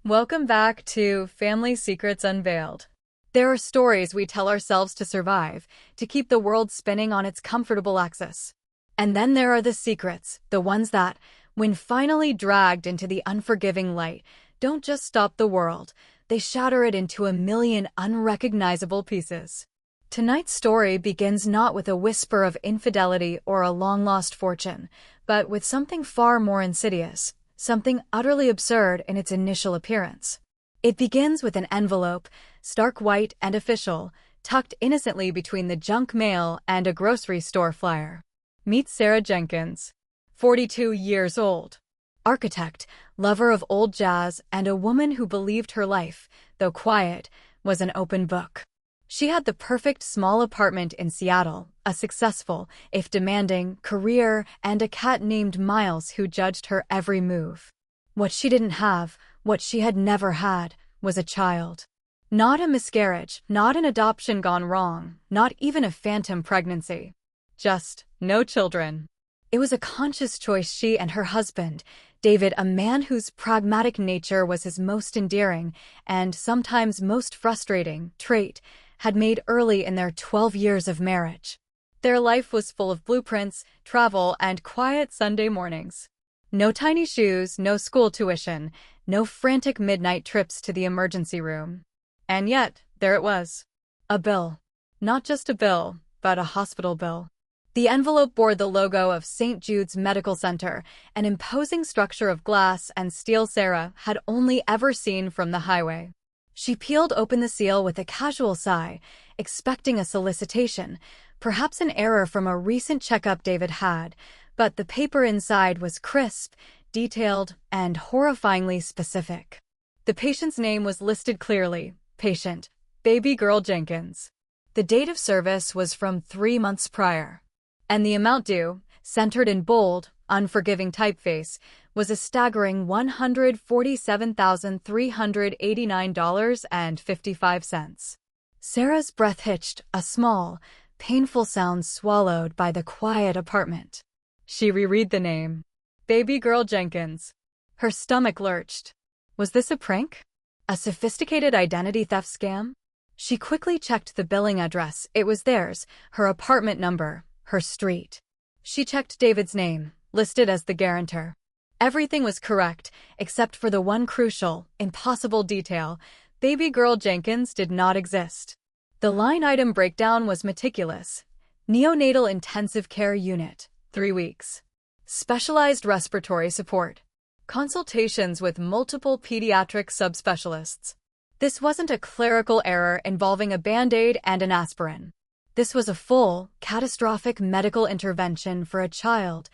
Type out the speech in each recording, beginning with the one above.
Welcome back to Family Secrets Unveiled. There are stories we tell ourselves to survive, to keep the world spinning on its comfortable axis. And then there are the secrets, the ones that, when finally dragged into the unforgiving light, don't just stop the world, they shatter it into a million unrecognizable pieces. Tonight's story begins not with a whisper of infidelity or a long-lost fortune, but with something far more insidious, something utterly absurd in its initial appearance. It begins with an envelope, stark white and official, tucked innocently between the junk mail and a grocery store flyer. Meet Sarah Jenkins, 42 years old. Architect, lover of old jazz, and a woman who believed her life, though quiet, was an open book. She had the perfect small apartment in Seattle, a successful, if demanding, career, and a cat named Miles who judged her every move. What she didn't have, what she had never had, was a child. Not a miscarriage, not an adoption gone wrong, not even a phantom pregnancy. Just no children. It was a conscious choice she and her husband, David, a man whose pragmatic nature was his most endearing and sometimes most frustrating trait, had made early in their 12 years of marriage. Their life was full of blueprints, travel, and quiet Sunday mornings. No tiny shoes, no school tuition, no frantic midnight trips to the emergency room. And yet, there it was. A bill. Not just a bill, but a hospital bill. The envelope bore the logo of St. Jude's Medical Center, an imposing structure of glass and steel Sarah had only ever seen from the highway. She peeled open the seal with a casual sigh, expecting a solicitation, perhaps an error from a recent checkup David had, but the paper inside was crisp, detailed, and horrifyingly specific. The patient's name was listed clearly, patient, baby Girl Jenkins. The date of service was from 3 months prior. And the amount due, centered in bold, unforgiving typeface, was a staggering $147,389.55. Sarah's breath hitched, a small, painful sound swallowed by the quiet apartment. She reread the name. Baby Girl Jenkins. Her stomach lurched. Was this a prank? A sophisticated identity theft scam? She quickly checked the billing address. It was theirs, her apartment number, her street. She checked David's name, listed as the guarantor. Everything was correct, except for the one crucial, impossible detail. Baby Girl Jenkins did not exist. The line item breakdown was meticulous. Neonatal intensive care unit, 3 weeks. Specialized respiratory support. Consultations with multiple pediatric subspecialists. This wasn't a clerical error involving a Band-Aid and an aspirin. This was a full, catastrophic medical intervention for a child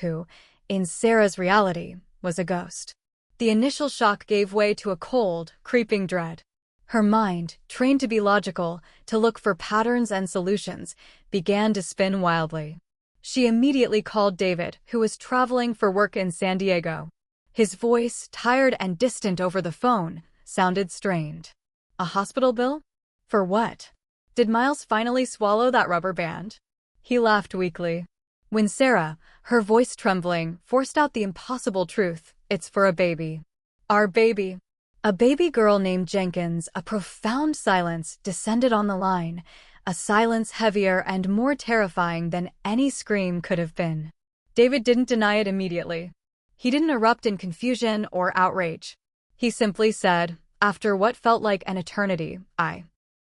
who, in Sarah's reality, was a ghost. The initial shock gave way to a cold, creeping dread. Her mind, trained to be logical, to look for patterns and solutions, began to spin wildly. She immediately called David, who was traveling for work in San Diego. His voice, tired and distant over the phone, sounded strained. A hospital bill? For what? Did Miles finally swallow that rubber band? He laughed weakly. When Sarah, her voice trembling, forced out the impossible truth, it's for a baby. Our baby. A baby girl named Jenkins. A profound silence descended on the line, a silence heavier and more terrifying than any scream could have been. David didn't deny it immediately. He didn't erupt in confusion or outrage. He simply said, after what felt like an eternity,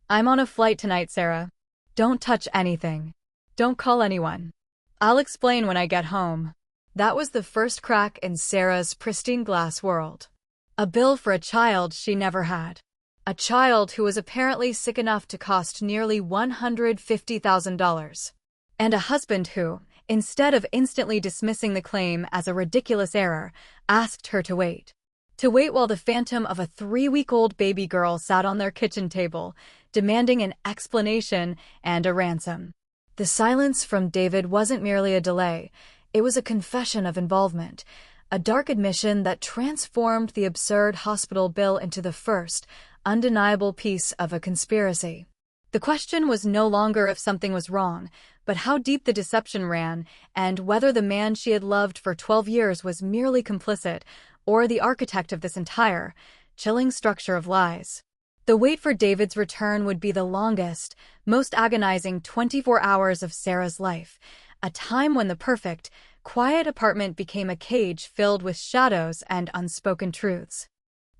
I'm on a flight tonight, Sarah. Don't touch anything. Don't call anyone. I'll explain when I get home. That was the first crack in Sarah's pristine glass world. A bill for a child she never had. A child who was apparently sick enough to cost nearly $150,000. And a husband who, instead of instantly dismissing the claim as a ridiculous error, asked her to wait. To wait while the phantom of a 3-week-old baby girl sat on their kitchen table, demanding an explanation and a ransom. The silence from David wasn't merely a delay, it was a confession of involvement, a dark admission that transformed the absurd hospital bill into the first, undeniable piece of a conspiracy. The question was no longer if something was wrong, but how deep the deception ran, and whether the man she had loved for 12 years was merely complicit, or the architect of this entire, chilling structure of lies. The wait for David's return would be the longest, most agonizing 24 hours of Sarah's life, a time when the perfect, quiet apartment became a cage filled with shadows and unspoken truths.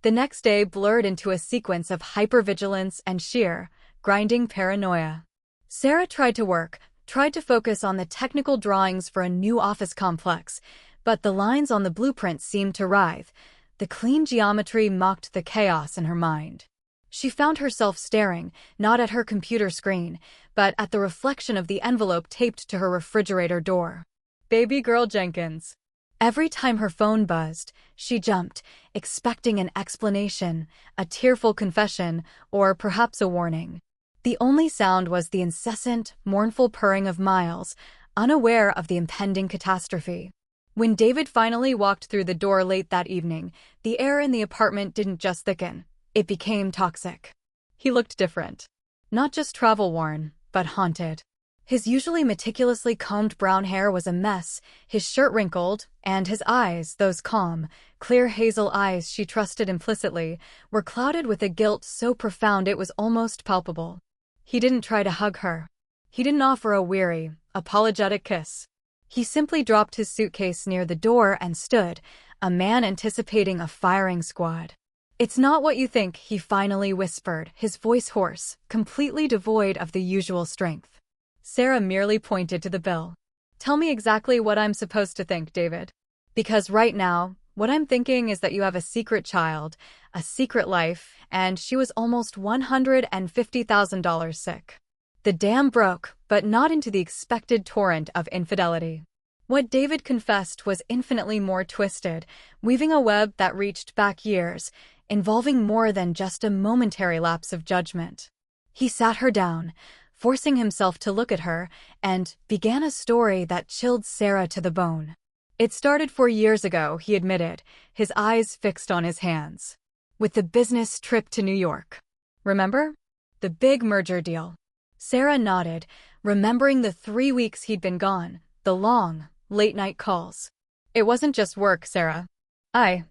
The next day blurred into a sequence of hypervigilance and sheer, grinding paranoia. Sarah tried to work, tried to focus on the technical drawings for a new office complex, but the lines on the blueprint seemed to writhe. The clean geometry mocked the chaos in her mind. She found herself staring, not at her computer screen, but at the reflection of the envelope taped to her refrigerator door. Baby Girl Jenkins. Every time her phone buzzed, she jumped, expecting an explanation, a tearful confession, or perhaps a warning. The only sound was the incessant, mournful purring of Miles, unaware of the impending catastrophe. When David finally walked through the door late that evening, the air in the apartment didn't just thicken. It became toxic. He looked different. Not just travel-worn, but haunted. His usually meticulously combed brown hair was a mess, his shirt wrinkled, and his eyes, those calm, clear hazel eyes she trusted implicitly, were clouded with a guilt so profound it was almost palpable. He didn't try to hug her. He didn't offer a weary, apologetic kiss. He simply dropped his suitcase near the door and stood, a man anticipating a firing squad. "It's not what you think," he finally whispered, his voice hoarse, completely devoid of the usual strength. Sarah merely pointed to the bill. "Tell me exactly what I'm supposed to think, David. Because right now, what I'm thinking is that you have a secret child, a secret life, and she was almost $150,000 sick." The dam broke, but not into the expected torrent of infidelity. What David confessed was infinitely more twisted, weaving a web that reached back years, involving more than just a momentary lapse of judgment. He sat her down, forcing himself to look at her, and began a story that chilled Sarah to the bone. It started 4 years ago, he admitted, his eyes fixed on his hands. With the business trip to New York. Remember? The big merger deal. Sarah nodded, remembering the 3 weeks he'd been gone, the long, late-night calls. "It wasn't just work, Sarah. I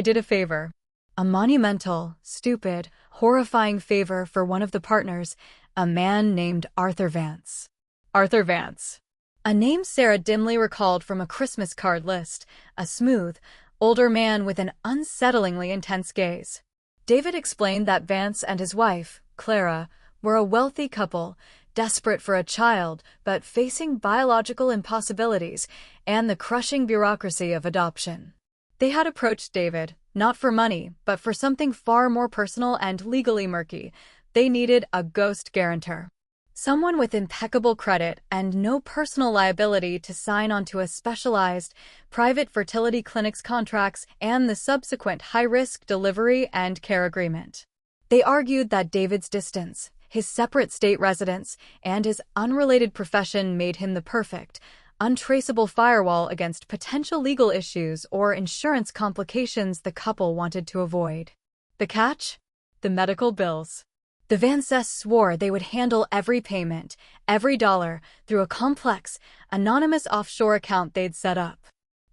did a favor. A monumental, stupid, horrifying favor for one of the partners, a man named Arthur Vance." Arthur Vance. A name Sarah dimly recalled from a Christmas card list, a smooth, older man with an unsettlingly intense gaze. David explained that Vance and his wife, Clara, were a wealthy couple, desperate for a child but facing biological impossibilities and the crushing bureaucracy of adoption. They had approached David, not for money, but for something far more personal and legally murky. They needed a ghost guarantor. Someone with impeccable credit and no personal liability to sign onto a specialized, private fertility clinic's contracts and the subsequent high-risk delivery and care agreement. They argued that David's distance, his separate state residence, and his unrelated profession made him the perfect, untraceable firewall against potential legal issues or insurance complications the couple wanted to avoid. The catch? The medical bills. The Vances swore they would handle every payment, every dollar, through a complex, anonymous offshore account they'd set up.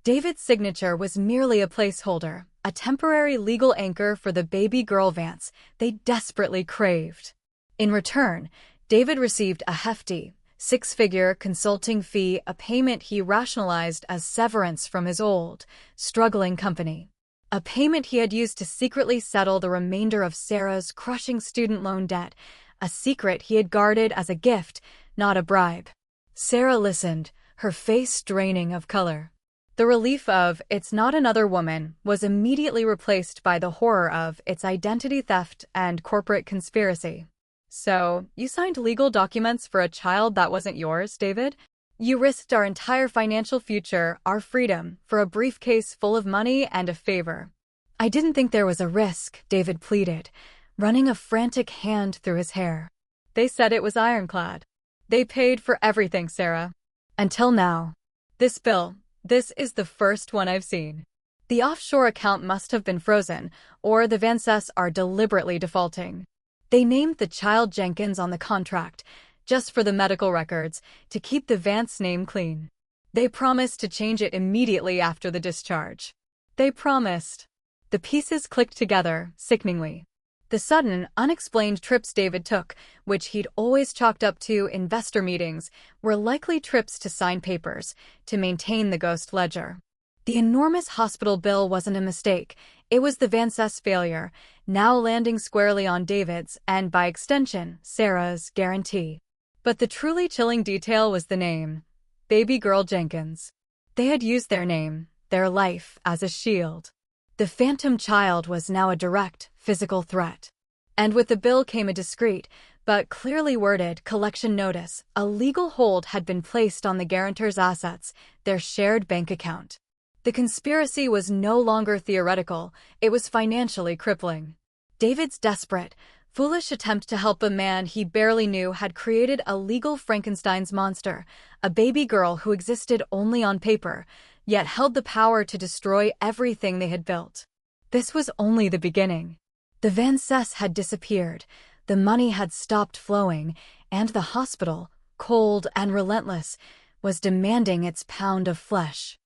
David's signature was merely a placeholder, a temporary legal anchor for the baby girl Vance they desperately craved. In return, David received a hefty, 6-figure consulting fee, a payment he rationalized as severance from his old, struggling company. A payment he had used to secretly settle the remainder of Sarah's crushing student loan debt, a secret he had guarded as a gift, not a bribe. Sarah listened, her face draining of color. The relief of "it's not another woman" was immediately replaced by the horror of "it's identity theft and corporate conspiracy." "So, you signed legal documents for a child that wasn't yours, David? You risked our entire financial future, our freedom, for a briefcase full of money and a favor." "I didn't think there was a risk," David pleaded, running a frantic hand through his hair. "They said it was ironclad. They paid for everything, Sarah. Until now. This bill, this is the first one I've seen. The offshore account must have been frozen, or the Vances are deliberately defaulting. They named the child Jenkins on the contract, just for the medical records, to keep the Vance name clean. They promised to change it immediately after the discharge. They promised. The pieces clicked together, sickeningly. The sudden, unexplained trips David took, which he'd always chalked up to investor meetings, were likely trips to sign papers, to maintain the ghost ledger. The enormous hospital bill wasn't a mistake. It was the Van Ness failure, now landing squarely on David's, and by extension, Sarah's, guarantee. But the truly chilling detail was the name. Baby Girl Jenkins. They had used their name, their life, as a shield. The phantom child was now a direct, physical threat. And with the bill came a discreet, but clearly worded, collection notice. A legal hold had been placed on the guarantor's assets, their shared bank account. The conspiracy was no longer theoretical, it was financially crippling. David's desperate, foolish attempt to help a man he barely knew had created a legal Frankenstein's monster, a baby girl who existed only on paper, yet held the power to destroy everything they had built. This was only the beginning. The Van Ness had disappeared, the money had stopped flowing, and the hospital, cold and relentless, was demanding its pound of flesh.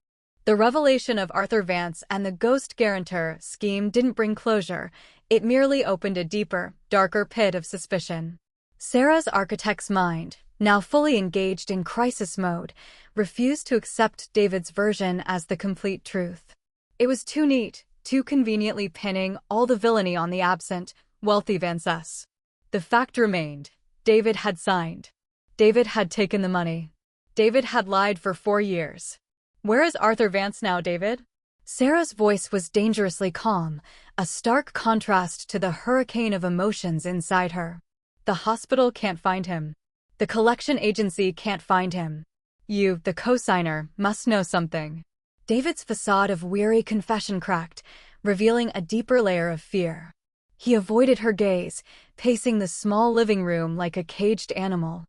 The revelation of Arthur Vance and the ghost guarantor scheme didn't bring closure, it merely opened a deeper, darker pit of suspicion. Sarah's architect's mind, now fully engaged in crisis mode, refused to accept David's version as the complete truth. It was too neat, too conveniently pinning all the villainy on the absent, wealthy Van Ness. The fact remained. David had signed. David had taken the money. David had lied for 4 years. Where is Arthur Vance now, David? Sarah's voice was dangerously calm, a stark contrast to the hurricane of emotions inside her. The hospital can't find him. The collection agency can't find him. You, the co-signer, must know something. David's facade of weary confession cracked, revealing a deeper layer of fear. He avoided her gaze, pacing the small living room like a caged animal.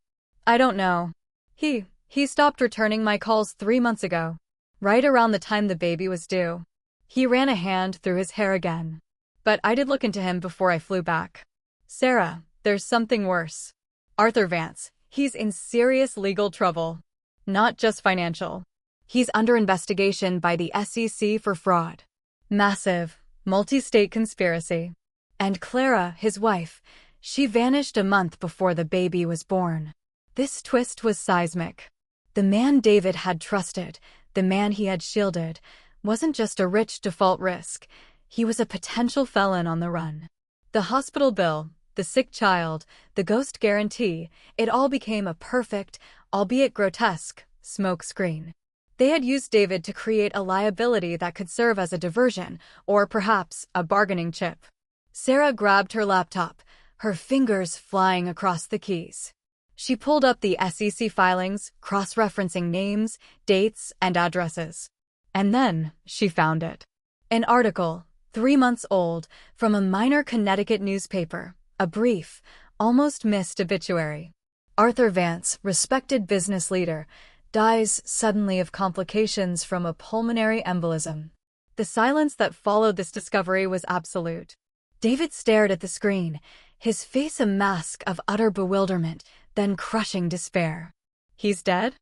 I don't know. He stopped returning my calls 3 months ago, right around the time the baby was due. He ran a hand through his hair again. But I did look into him before I flew back. Sarah, there's something worse. Arthur Vance, he's in serious legal trouble. Not just financial. He's under investigation by the SEC for fraud. Massive, multi-state conspiracy. And Clara, his wife, she vanished a month before the baby was born. This twist was seismic. The man David had trusted, the man he had shielded, wasn't just a rich default risk. He was a potential felon on the run. The hospital bill, the sick child, the ghost guarantee, it all became a perfect, albeit grotesque, smokescreen. They had used David to create a liability that could serve as a diversion, or perhaps a bargaining chip. Sarah grabbed her laptop, her fingers flying across the keys. She pulled up the SEC filings, cross-referencing names, dates, and addresses. And then she found it. An article, 3 months old, from a minor Connecticut newspaper, a brief, almost missed obituary. Arthur Vance, respected business leader, dies suddenly of complications from a pulmonary embolism. The silence that followed this discovery was absolute. David stared at the screen, his face a mask of utter bewilderment, then crushing despair. He's dead?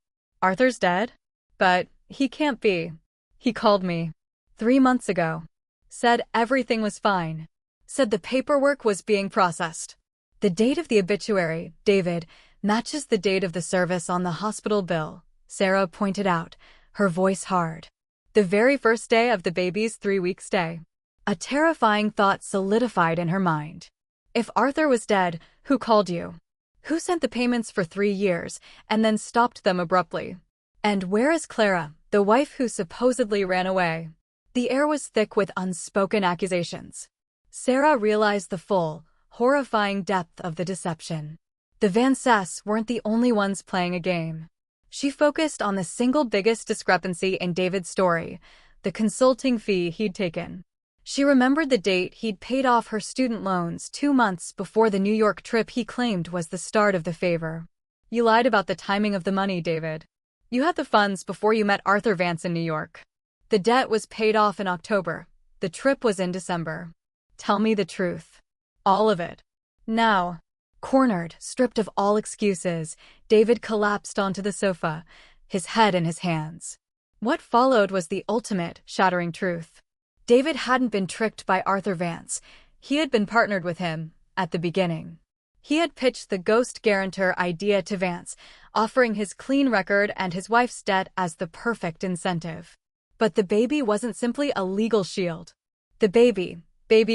Arthur's dead? But he can't be. He called me 3 months ago. Said everything was fine. Said the paperwork was being processed. The date of the obituary, David, matches the date of the service on the hospital bill, Sarah pointed out, her voice hard. The very first day of the baby's 3-week stay. A terrifying thought solidified in her mind. If Arthur was dead, who called you? Who sent the payments for 3 years, and then stopped them abruptly? And where is Clara, the wife who supposedly ran away? The air was thick with unspoken accusations. Sarah realized the full, horrifying depth of the deception. The Van Ness weren't the only ones playing a game. She focused on the single biggest discrepancy in David's story, the consulting fee he'd taken. She remembered the date he'd paid off her student loans 2 months before the New York trip he claimed was the start of the favor. You lied about the timing of the money, David. You had the funds before you met Arthur Vance in New York. The debt was paid off in October. The trip was in December. Tell me the truth. All of it. Now. Cornered, stripped of all excuses, David collapsed onto the sofa, his head in his hands. What followed was the ultimate, shattering truth. David hadn't been tricked by Arthur Vance. He had been partnered with him at the beginning. He had pitched the ghost guarantor idea to Vance, offering his clean record and his wife's debt as the perfect incentive. But the baby wasn't simply a legal shield. The baby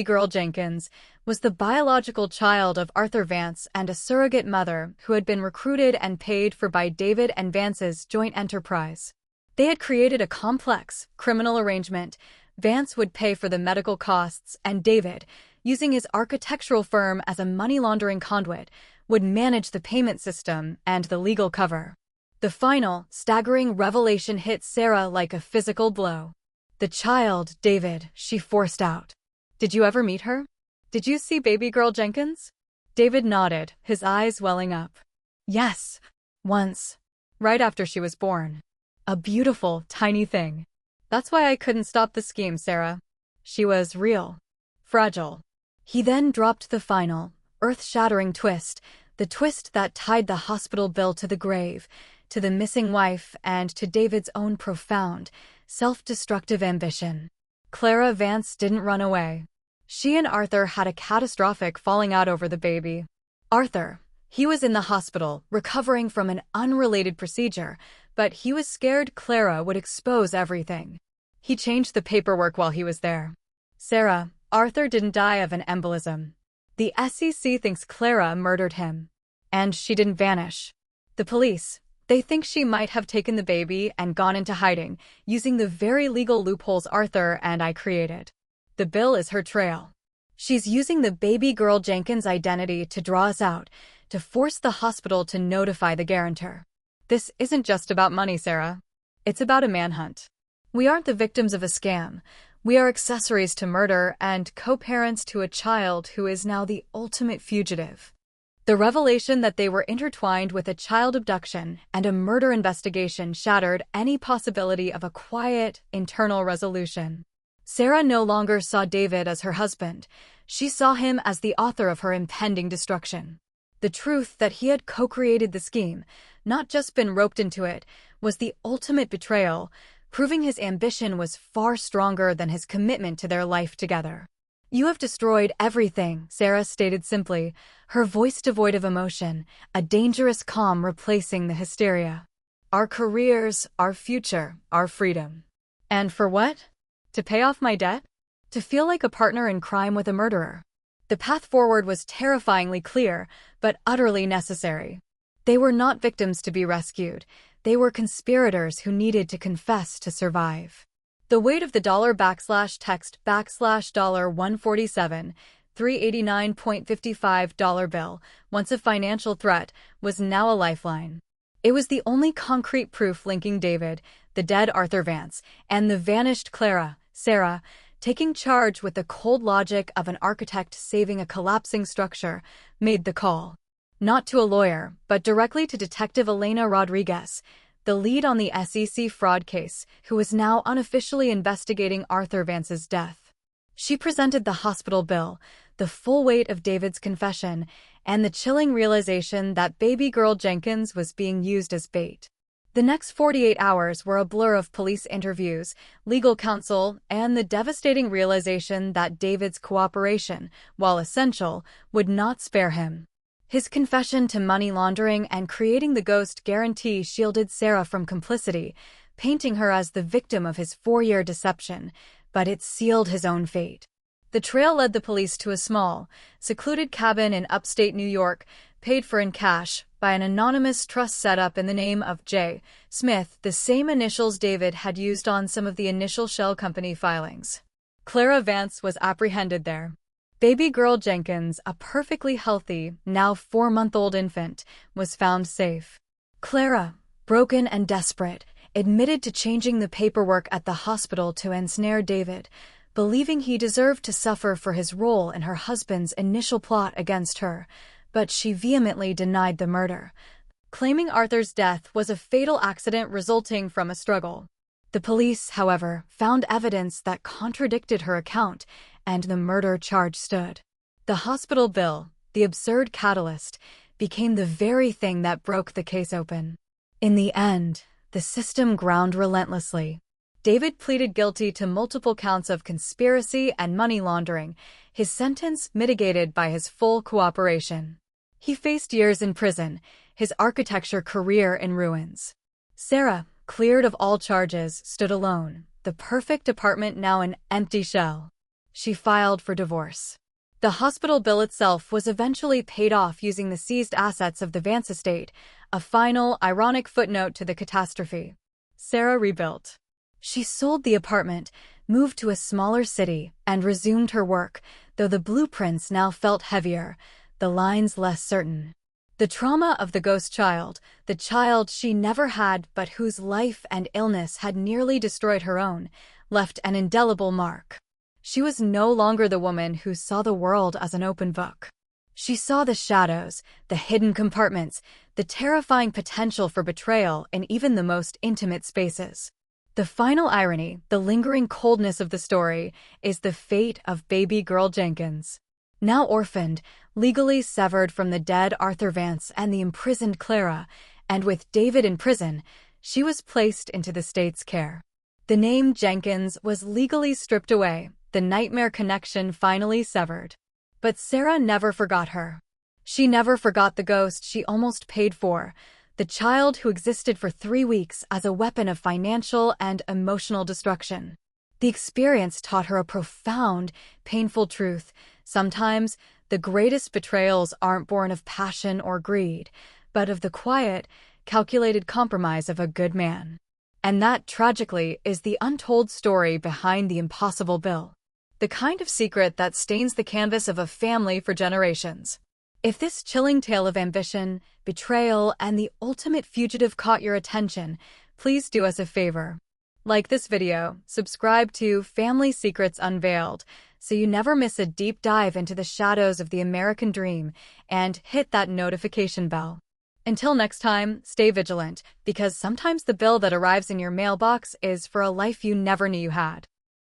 Girl Jenkins, was the biological child of Arthur Vance and a surrogate mother who had been recruited and paid for by David and Vance's joint enterprise. They had created a complex, criminal arrangement. Vance would pay for the medical costs, and David, using his architectural firm as a money laundering conduit, would manage the payment system and the legal cover. The final, staggering revelation hit Sarah like a physical blow. The child, David, she forced out. Did you ever meet her? Did you see baby Girl Jenkins? David nodded, his eyes welling up. Yes, once. Right after she was born. A beautiful, tiny thing. That's why I couldn't stop the scheme, Sarah. She was real. Fragile. He then dropped the final, earth-shattering twist, the twist that tied the hospital bill to the grave, to the missing wife, and to David's own profound, self-destructive ambition. Clara Vance didn't run away. She and Arthur had a catastrophic falling out over the baby. Arthur, he was in the hospital, recovering from an unrelated procedure, but he was scared Clara would expose everything. He changed the paperwork while he was there. Sarah, Arthur didn't die of an embolism. The SEC thinks Clara murdered him. And she didn't vanish. The police, they think she might have taken the baby and gone into hiding, using the very legal loopholes Arthur and I created. The bill is her trail. She's using the baby Girl Jenkins identity to draw us out, to force the hospital to notify the guarantor. This isn't just about money, Sarah. It's about a manhunt. We aren't the victims of a scam. We are accessories to murder and co-parents to a child who is now the ultimate fugitive. The revelation that they were intertwined with a child abduction and a murder investigation shattered any possibility of a quiet, internal resolution. Sarah no longer saw David as her husband. She saw him as the author of her impending destruction. The truth that he had co-created the scheme, not just been roped into it, was the ultimate betrayal, proving his ambition was far stronger than his commitment to their life together. You have destroyed everything, Sarah stated simply, her voice devoid of emotion, a dangerous calm replacing the hysteria. Our careers, our future, our freedom. And for what? To pay off my debt? To feel like a partner in crime with a murderer. The path forward was terrifyingly clear, but utterly necessary. They were not victims to be rescued. They were conspirators who needed to confess to survive. The weight of the $text $147, $389.55 bill, once a financial threat, was now a lifeline. It was the only concrete proof linking David, the dead Arthur Vance, and the vanished Clara, Sarah, taking charge with the cold logic of an architect saving a collapsing structure, made the call. Not to a lawyer, but directly to Detective Elena Rodriguez, the lead on the SEC fraud case, who was now unofficially investigating Arthur Vance's death. She presented the hospital bill, the full weight of David's confession, and the chilling realization that baby Girl Jenkins was being used as bait. The next 48 hours were a blur of police interviews, legal counsel, and the devastating realization that David's cooperation, while essential, would not spare him. His confession to money laundering and creating the ghost guarantee shielded Sarah from complicity, painting her as the victim of his 4-year deception, but it sealed his own fate. The trail led the police to a small, secluded cabin in upstate New York, paid for in cash, by an anonymous trust set up in the name of J. Smith, the same initials David had used on some of the initial shell company filings. Clara Vance was apprehended there. Baby Girl Jenkins, a perfectly healthy, now 4-month-old infant, was found safe. Clara, broken and desperate, admitted to changing the paperwork at the hospital to ensnare David, believing he deserved to suffer for his role in her husband's initial plot against her, but she vehemently denied the murder, claiming Arthur's death was a fatal accident resulting from a struggle. The police, however, found evidence that contradicted her account, and the murder charge stood. The hospital bill, the absurd catalyst, became the very thing that broke the case open. In the end, the system ground relentlessly. David pleaded guilty to multiple counts of conspiracy and money laundering, his sentence mitigated by his full cooperation. He faced years in prison, his architecture career in ruins. Sarah, cleared of all charges, stood alone, the perfect apartment now an empty shell. She filed for divorce. The hospital bill itself was eventually paid off using the seized assets of the Vance estate, a final, ironic footnote to the catastrophe. Sarah rebuilt. She sold the apartment, moved to a smaller city, and resumed her work, though the blueprints now felt heavier, the lines less certain. The trauma of the ghost child, the child she never had but whose life and illness had nearly destroyed her own, left an indelible mark. She was no longer the woman who saw the world as an open book. She saw the shadows, the hidden compartments, the terrifying potential for betrayal in even the most intimate spaces. The final irony, the lingering coldness of the story, is the fate of baby Girl Jenkins. Now orphaned, legally severed from the dead Arthur Vance and the imprisoned Clara, and with David in prison, she was placed into the state's care. The name Jenkins was legally stripped away, the nightmare connection finally severed. But Sarah never forgot her. She never forgot the ghost she almost paid for, the child who existed for 3 weeks as a weapon of financial and emotional destruction. The experience taught her a profound, painful truth. Sometimes, the greatest betrayals aren't born of passion or greed, but of the quiet, calculated compromise of a good man. And that, tragically, is the untold story behind the impossible bill. The kind of secret that stains the canvas of a family for generations. If this chilling tale of ambition, betrayal, and the ultimate fugitive caught your attention, please do us a favor. Like this video, subscribe to Family Secrets Unveiled so you never miss a deep dive into the shadows of the American dream, and hit that notification bell. Until next time, stay vigilant, because sometimes the bill that arrives in your mailbox is for a life you never knew you had.